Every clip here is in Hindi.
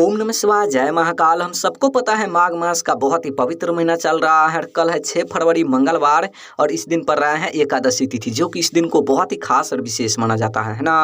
ओम नमः शिवाय, जय महाकाल। हम सबको पता है माघ मास का बहुत ही पवित्र महीना चल रहा है। कल है 6 फरवरी मंगलवार और इस दिन पर रहा है एकादशी तिथि, जो कि इस दिन को बहुत ही खास और विशेष माना जाता है ना।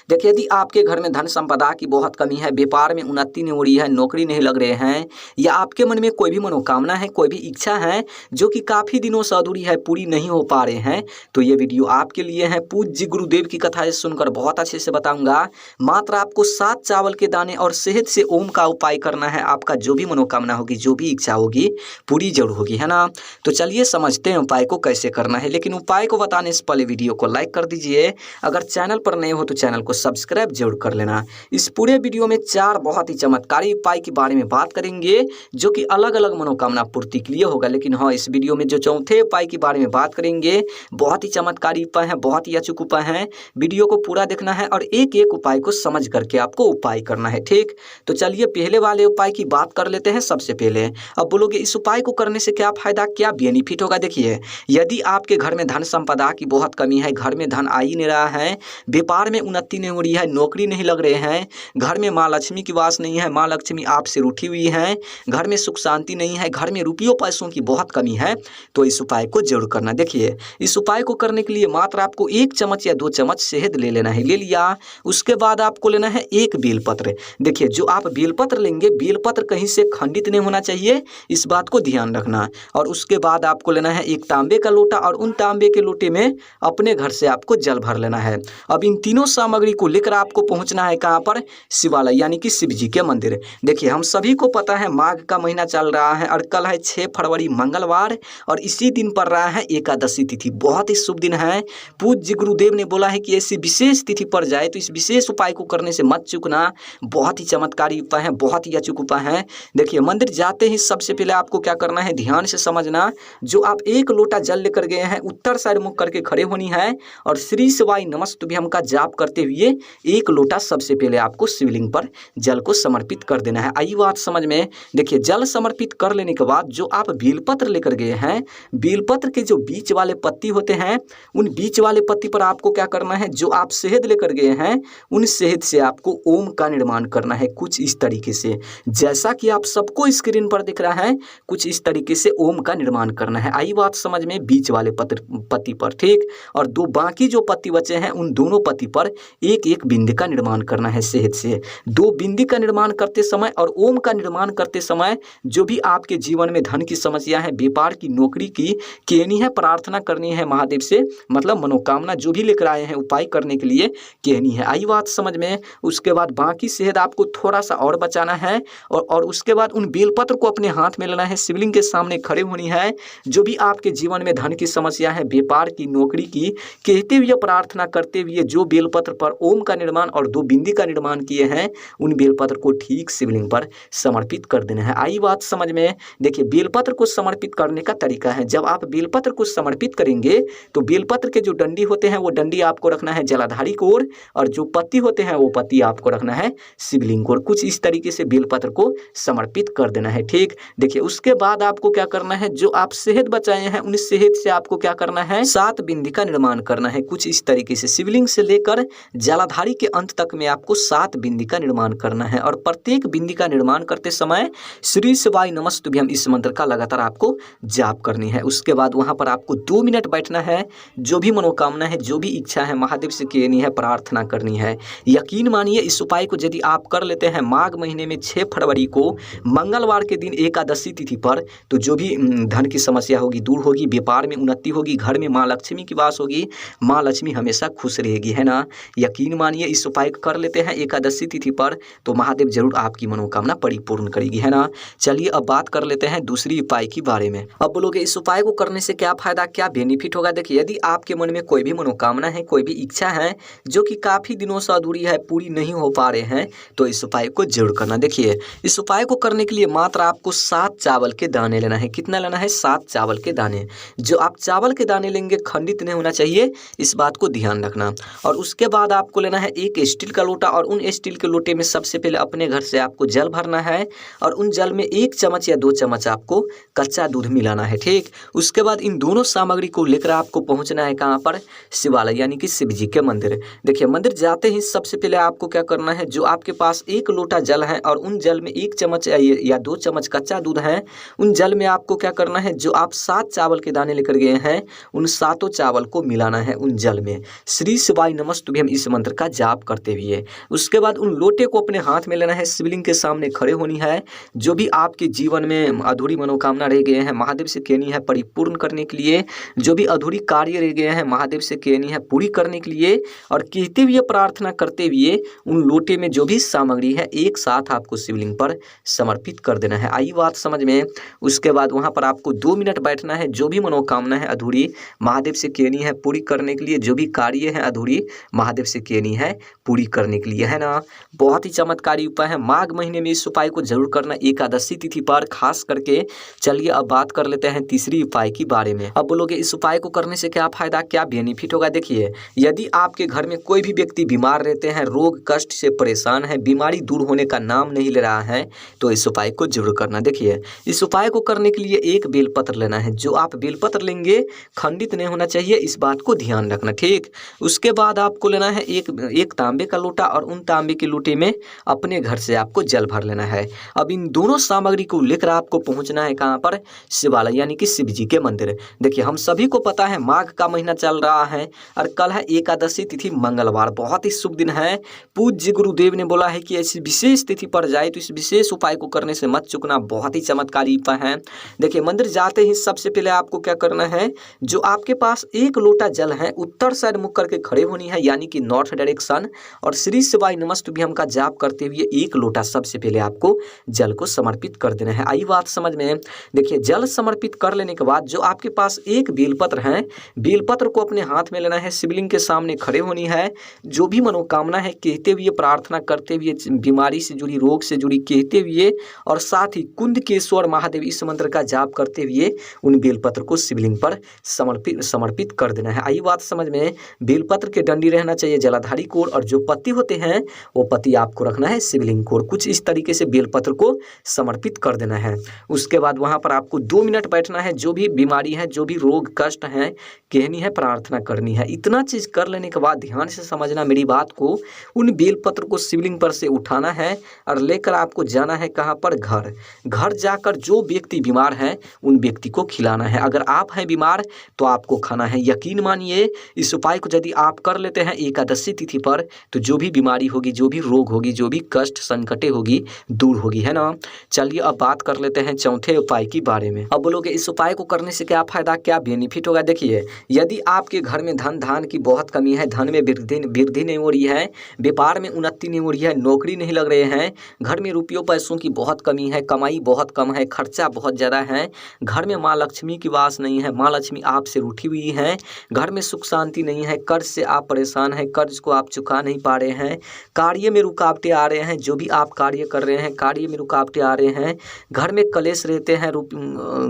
देखिए, यदि आपके घर में धन संपदा की बहुत कमी है, व्यापार में उन्नति नहीं हो रही है, नौकरी नहीं लग रहे हैं, या आपके मन में कोई भी मनोकामना है, कोई भी इच्छा है जो कि काफ़ी दिनों से अधूरी है, पूरी नहीं हो पा रहे हैं, तो ये वीडियो आपके लिए है। पूज्य गुरुदेव की कथा सुनकर बहुत अच्छे से बताऊंगा। मात्र आपको 7 चावल के दाने और शहद से ओम का उपाय करना है। आपका जो भी मनोकामना होगी, जो भी इच्छा होगी, पूरी जरूर होगी, है ना। तो चलिए समझते हैं उपाय को कैसे करना है। लेकिन उपाय को बताने से पहले वीडियो को लाइक कर दीजिए। अगर चैनल पर नए हो तो चैनल को सब्सक्राइब जरूर कर लेना। इस पूरे वीडियो में 4 बहुत ही चमत्कारी उपाय के बारे में बात करेंगे, जो कि अलग अलग मनोकामना पूर्ति के लिए होगा। लेकिन हाँ, इस वीडियो में जो चौथे उपाय के बारे में बात करेंगे, बहुत ही चमत्कारी उपाय है, बहुत ही अचूक उपाय है। वीडियो को पूरा देखना है और एक एक उपाय को समझ करके आपको उपाय करना है, ठीक। तो चलिए पहले वाले उपाय की बात कर लेते हैं। सबसे पहले अब बोलोगे इस उपाय को करने से क्या फायदा, क्या बेनिफिट होगा। देखिए, यदि आपके घर में धन संपदा की बहुत कमी है, घर में धन आ ही नहीं रहा है, व्यापार में उन्नति नहीं हो रही है, नौकरी नहीं लग रहे हैं, घर में माँ लक्ष्मी की वास नहीं है, माँ लक्ष्मी आपसे रूठी हुई है, घर में सुख शांति नहीं है, घर में रुपयों पैसों की बहुत कमी है, तो इस उपाय को जरूर करना। देखिए, इस उपाय को करने के लिए मात्र आपको 1 चम्मच या 2 चम्मच शहद ले लेना है। ले लिया, उसके बाद आपको लेना है 1 बेलपत्र। देखिए, जो आप बेलपत्र लेंगे, बेलपत्र कहीं से खंडित नहीं होना चाहिए, इस बात को ध्यान रखना। और उसके बाद आपको लेना है 1 तांबे का लोटा और उन तांबे के लोटे में अपने घर से आपको जल भर लेना है। अब इन तीनों सामग्री को लेकर आपको पहुंचना है कहाँ पर, शिवालय यानी कि शिव जी के मंदिर। देखिए, हम सभी को पता है माघ का महीना चल रहा है और कल है 6 फरवरी मंगलवार और इसी दिन पर रहा है एकादशी तिथि। बहुत ही शुभ दिन है। पूज्य गुरुदेव ने बोला है कि ऐसी विशेष तिथि पर जाए तो इस विशेष उपाय को करने से मत चूकना। बहुत ही चमत्कारी उपाय है, बहुत ही अचूक उपाय है। देखिए, मंदिर जाते ही सबसे पहले आपको क्या करना है, ध्यान से समझना। जो आप 1 लोटा जल लेकर गए हैं, उत्तर साइड मुख करके खड़े होनी है और श्री शिवाय नमस्तुभ्यम का जाप करते हुए 1 लोटा सबसे पहले आपको शिवलिंग पर जल को समर्पित कर देना है। आई बात समझ में। देखिए, जल समर्पित कर लेने के बाद जो आप बेलपत्र लेकर गए हैं, बेलपत्र के जो बीच वाले पत्ती होते हैं, उन बीच वाले पत्ती पर आपको क्या करना है, जो आप शहद लेकर गए हैं, उन शहद से आपको ओम का निर्माण करना है। कुछ इस तरीके से, जैसा कि आप सबको स्क्रीन पर दिख रहा है, कुछ इस तरीके से ओम का निर्माण करना है। आई बात समझ में, बीच वाले पत्ती पर, ठीक। और 2 बाकी जो पत्ती बचे हैं, उन दोनों पत्ती पर 1-1 बिंदी का निर्माण करना है शहद से। 2 बिंदी का निर्माण करते समय और ओम का निर्माण करते समय जो भी आपके जीवन में धन की समस्या है, व्यापार की, नौकरी की कहनी है, प्रार्थना करनी है महादेव से, मतलब मनोकामना जो भी लेकर आए हैं उपाय करने के लिए कहनी है। आई बात समझ में। उसके बाद बाकी शहद आपको थोड़ा सा और बचाना है और उसके बाद उन बेलपत्र को अपने हाथ में लेना है, शिवलिंग के सामने खड़े होनी है। जो भी आपके जीवन में धन की समस्या है, व्यापार की, नौकरी की कहते हुए, प्रार्थना करते हुए जो बेलपत्र पर ओम का निर्माण और 2 बिंदी का निर्माण किए हैं, उन बेलपत्र को ठीक शिवलिंग पर समर्पित कर देना है। आई बात समझ में। देखिए, बेलपत्र को समर्पित करने का तरीका है, जब आप बेलपत्र को समर्पित करेंगे तो बेलपत्र के जो डंडी होते हैं, वो डंडी आपको रखना है जलाधारी की ओर और जो पत्ती होते हैं, वो पत्ती आपको रखना है शिवलिंग को। कुछ इस तरीके से बेलपत्र को समर्पित कर देना है, ठीक। देखिए, उसके बाद आपको क्या करना है, जो आप शहद बचाए हैं, उन शहद से आपको क्या करना है, 7 बिंदी का निर्माण करना है। कुछ इस तरीके से शिवलिंग से लेकर जलाधारी के अंत तक में आपको 7 बिंदी का निर्माण करना है और प्रत्येक बिंदी का निर्माण करते समय श्री शिवाय नमस्तुभ्यम इस मंत्र का लगातार आपको जाप करनी है। उसके बाद वहां पर आपको 2 मिनट बैठना है। जो भी मनोकामना है, जो भी इच्छा है, महादेव से कहनी है, प्रार्थना करनी है। यकीन मानिए, इस उपाय को यदि आप कर लेते हैं माघ महीने में 6 फरवरी को मंगलवार के दिन एकादशी तिथि पर, तो जो भी धन की समस्या होगी दूर होगी, व्यापार में उन्नति होगी, घर में माँ लक्ष्मी की वास होगी, माँ लक्ष्मी हमेशा खुश रहेगी, है ना। यकीन मानिए, इस उपाय कर लेते हैं एकादशी तिथि पर तो महादेव जरूर आपकी मनोकामना परिपूर्ण करेगी, है ना। चलिए अब बात कर लेते हैं दूसरी उपाय के बारे में। अब बोलोगे इस उपाय को करने से क्या फायदा, क्या बेनिफिट होगा। देखिए, यदि आपके मन में कोई भी मनोकामना है, कोई भी इच्छा है जो कि काफी दिनों से अधूरी है, पूरी नहीं हो पा रहे हैं, तो इस उपाय को जरूर करना। देखिए, इस उपाय को करने के लिए मात्र आपको 7 चावल के दाने लेना है। कितना लेना है, 7 चावल के दाने। जो आप चावल के दाने लेंगे, खंडित नहीं होना चाहिए, इस बात को ध्यान रखना। और उसके बाद आपको लेना है 1 स्टील का लोटा और उन स्टील के लोटे में सबसे पहले अपने घर से आपको जल भरना है और उन जल में 1 चम्मच या 2 चम्मच आपको कच्चा दूध मिलाना है, ठीक। उसके बाद इन दोनों सामग्री को लेकर आपको पहुंचना है कहाँ पर, शिवालय यानी कि शिव जी के मंदिर। देखिए, मंदिर जाते ही सबसे पहले आपको क्या करना है, जो आपके पास 1 लोटा जल है और उन जल में 1 चम्मच या 2 चम्मच कच्चा दूध है। उन जल में आपको क्या करना है, जो आप 7 चावल के दाने लेकर गए हैं उन 7 चावल को मिलाना है उन जल में, श्री शिवाय नमस्तुभ्यम इस मंत्र का जाप करते हुए। उसके बाद उन लोटे को अपने हाथ में लेना है, शिवलिंग के सामने खड़े होनी है। जो भी आपके जीवन में अधूरी मनोकामना रह गए हैं महादेव से कहनी है परिपूर्ण करने के लिए, जो भी अधूरी कार्य रह गए हैं महादेव से कहनी है पूरी करने के लिए, और कहते हुए प्रार्थना करते हुए उन लोटे में जो भी सामग्री है एक साथ आपको शिवलिंग पर समर्पित कर देना है। आई बात समझ में। उसके बाद वहां पर आपको 2 मिनट बैठना है। जो भी मनोकामना है अधूरी महादेव से कहनी है पूरी करने के लिए, जो भी कार्य है अधूरी महादेव से कहनी है पूरी करने के लिए, है ना। बहुत ही चमत्कारी उपाय है। माघ महीने में इस उपाय को जरूर करना, एकादशी तिथि पर खास करके। चलिए अब बात कर लेते हैं तीसरी उपाय के बारे में। अब बोलोगे इस उपाय को करने से क्या फायदा, क्या बेनिफिट होगा। देखिए, यदि आपके घर में कोई भी व्यक्ति बीमार रहते हैं, रोग कष्ट से परेशान है, बीमारी दूर होने का नाम नहीं ले रहा है, तो इस उपाय को जरूर करना। देखिए, इस उपाय को करने के लिए एक बेलपत्र लेना है। जो आप बेलपत्र लेंगे खंडित नहीं होना चाहिए, इस बात को ध्यान रखना, ठीक। उसके बाद आपको लेना है एक तांबे का लोटा, और उन तांबे के लोटे में अपने घर से आपको जल भर लेना है। अब इन दोनों सामग्री को लेकर आपको पहुंचना है कहाँ पर, शिवालय यानी कि शिव जी के मंदिर। देखिए, हम सभी को पता है माघ का महीना चल रहा है और कल है एकादशी तिथि मंगलवार, बहुत ही शुभ दिन है। पूज्य गुरुदेव ने बोला है कि ऐसी विशेष तिथि पर जाए तो इस विशेष उपाय को करने से मत चूकना, बहुत ही चमत्कारी उपाय है। देखिए, मंदिर जाते ही सबसे पहले आपको क्या करना है, जो आपके पास एक लोटा जल है उत्तर साइड मुख करके खड़े होनी है, यानी कि नॉर्थ डायरेक्शन, और श्री शिवाय नमस्तुभ्यम का जाप करते हुए एक लोटा सबसे पहले आपको जल को समर्पित कर देना है। आई बात समझ में। देखिए, जल समर्पित कर लेने के बाद जो आपके पास एक बेलपत्र है, बेलपत्र को अपने हाथ में लेना है, शिवलिंग के सामने खड़े होनी है। जो भी मनोकामना है कहते हुए, प्रार्थना करते हुए, बीमारी से जुड़ी, रोग से जुड़ी कहते हुए, और साथ ही कुंदकेश्वर महादेव इस मंत्र का जाप करते हुए उन बेलपत्र को शिवलिंग पर समर्पित कर देना है। आई बात समझ में। बेलपत्र के डंडी रहना चाहिए जलाधारी कोर, और जो पत्ती होते हैं वो पत्ती आपको रखना है शिवलिंग कोर। कुछ इस तरीके से बेलपत्र को समर्पित कर देना है। उसके बाद वहां पर आपको 2 मिनट बैठना है। जो भी बीमारी है, जो भी रोग कष्ट है कहनी है, प्रार्थना करनी है। इतना चीज कर लेने के बाद ध्यान से समझना मेरी बात को, उन बेलपत्र को शिवलिंग पर से उठाना है और लेकर आपको जाना है कहाँ पर, घर। घर जाकर जो व्यक्ति बीमार है उन व्यक्ति को खिलाना है। अगर आप हैं बीमार तो आपको खाना है। यकीन मानिए, इस उपाय को यदि आप कर लेते हैं एकादशी तिथि पर, तो जो भी बीमारी होगी, जो भी रोग होगी, जो भी कष्ट संकटे होगी, दूर होगी, है ना। चलिए अब बात कर लेते हैं चौथे उपाय के बारे में। अब बोलोगे इस उपाय को करने से क्या फायदा, क्या बेनिफिट होगा। देखिए, यदि आपके घर में धन की बहुत कमी है, धन में वृद्धि नहीं हो रही है, व्यापार में उन्नति नहीं हो रही है, नौकरी नहीं लग रहे हैं, घर में रुपयों पैसों की बहुत कमी है, कमाई बहुत कम है, खर्चा बहुत ज़्यादा है, घर में माँ लक्ष्मी की वास नहीं है, माँ लक्ष्मी आपसे रूठी हुई है, घर में सुख शांति नहीं है, कर्ज से आप परेशान हैं, कर्ज को आप चुका नहीं पा रहे हैं, कार्य में रुकावटें आ रहे हैं, जो भी आप कार्य कर रहे हैं कार्य में रुकावटें आ रहे हैं, घर में कलेश रहते हैं,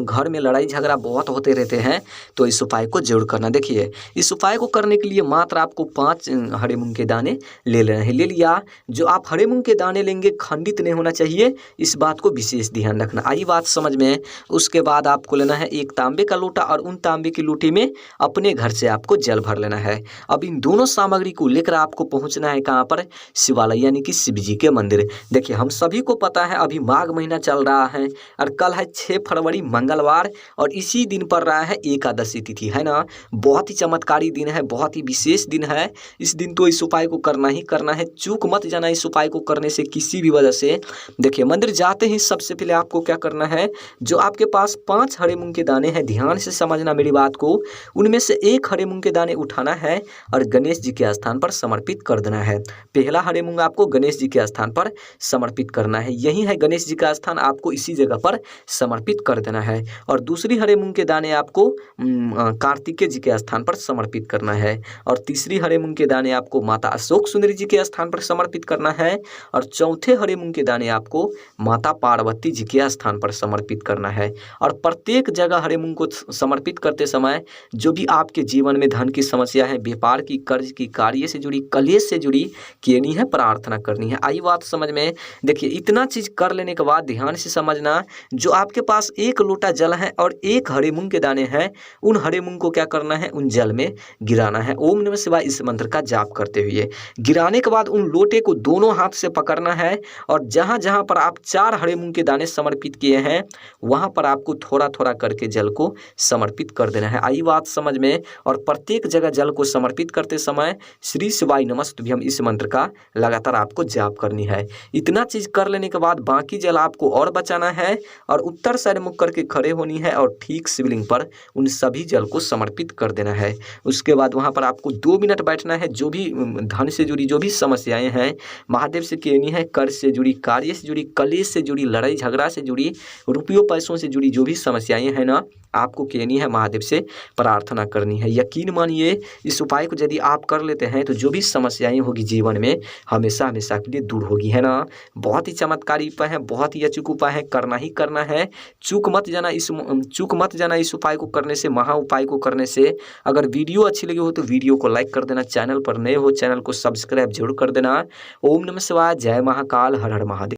घर में लड़ाई झगड़ा बहुत होते रहते हैं, तो इस उपाय को जरूर करना। देखिए, इस उपाय को करने के लिए मात्र आपको 5 हरे मूंग के दाने ले लेना है। ले लिया। जो आप हरे मूंग के दाने लेंगे खंडित नहीं होना चाहिए, इस बात को विशेष ध्यान रखना। आई बात समझ में। उसके बाद आपको लेना है एक तांबे का लोटा, और उन तांबे की लोटे में अपने घर से आपको जल भर लेना है। अब इन दोनों सामग्री को लेकर आपको पहुंचना है कहाँ पर, शिवालय यानी कि शिव जी के मंदिर। देखिए, हम सभी को पता है अभी माघ महीना चल रहा है और कल है 6 फरवरी मंगलवार, और इसी दिन पर रहा है एकादशी तिथि, है ना। बहुत ही चमत्कारी दिन है, बहुत ही विशेष दिन है। इस दिन तो इस उपाय को करना ही करना है, चूक मत जाना इस उपाय को करने से किसी भी वजह से। देखिए, मंदिर जाते ही सबसे पहले आपको क्या करना है, जो आपके पास 5 हरे मूंग के दाने हैं, ध्यान से समझना मेरी बात को, उनमें से एक हरे मूंग के दाने उठाना है और गणेश जी के स्थान पर समर्पित कर देना है। पहला हरे मूंग आपको गणेश जी के स्थान पर समर्पित करना है। यही है गणेश जी का स्थान, आपको इसी जगह पर समर्पित कर देना है। और दूसरी हरे मूंग के दाने आपको कार्तिकेय जी के स्थान पर समर्पित करना है। और तीसरी हरे मूंग के दाने आपको माता अशोक सुंदरी जी के स्थान पर समर्पित करना है। और चौथे हरे मूंग के दाने आपको माता पार्वती जी के स्थान पर समर्पित करना है। और प्रत्येक जगह हरे मूंग को समर्पित करते समय जो भी आपके जीवन में धन की समस्या है, व्यापार की, कर्ज की, कार्य से जुड़ी, कलेश से जुड़ी कहनी है, प्रार्थना करनी है। आई बात समझ में। देखिए, इतना चीज कर लेने के बाद ध्यान से समझना, जो आपके पास एक लोटा जल है और एक हरे मूंग के दाने हैं, उन हरे मूंग को क्या करना है, उन जल में गिराना है। ओम नमः शिवाय इस मंत्र का जाप करते हुए गिराने के बाद उन लोटे को दोनों हाथ से पकड़ करना है और जहाँ जहाँ पर आप 4 हरे मूंग के दाने समर्पित किए हैं वहाँ पर आपको थोड़ा थोड़ा करके जल को समर्पित कर देना है। आई बात समझ में। और प्रत्येक जगह जल को समर्पित करते समय श्री शिवाय नमस्तुभ्यम इस मंत्र का लगातार आपको जाप करनी है। इतना चीज़ कर लेने के बाद बाकी जल आपको और बचाना है और उत्तर साइड मुख करके खड़े होनी है और ठीक शिवलिंग पर उन सभी जल को समर्पित कर देना है। उसके बाद वहाँ पर आपको 2 मिनट बैठना है। जो भी धन से जुड़ी जो भी समस्याएं हैं महादेव से कहनी है, कर्ज से जुड़ी, कार्य से जुड़ी, कलेश से जुड़ी, लड़ाई झगड़ा से जुड़ी, रुपयों पैसों से जुड़ी जो भी समस्याएं हैं ना, आपको कहनी है, महादेव से प्रार्थना करनी है। यकीन मानिए इस उपाय को यदि आप कर लेते हैं तो जो भी समस्याएं होगी जीवन में हमेशा हमेशा के लिए दूर होगी, है ना। बहुत ही चमत्कारी उपाय है, बहुत ही अचूक उपाय है, करना ही करना है। चूक मत जाना इस उपाय को करने से, महा उपाय को करने से। अगर वीडियो अच्छी लगी हो तो वीडियो को लाइक कर देना, चैनल पर नए हो चैनल को सब्सक्राइब जरूर कर देना। ओम नमः शिवाय, जय महाकाल, हर हर महादेव।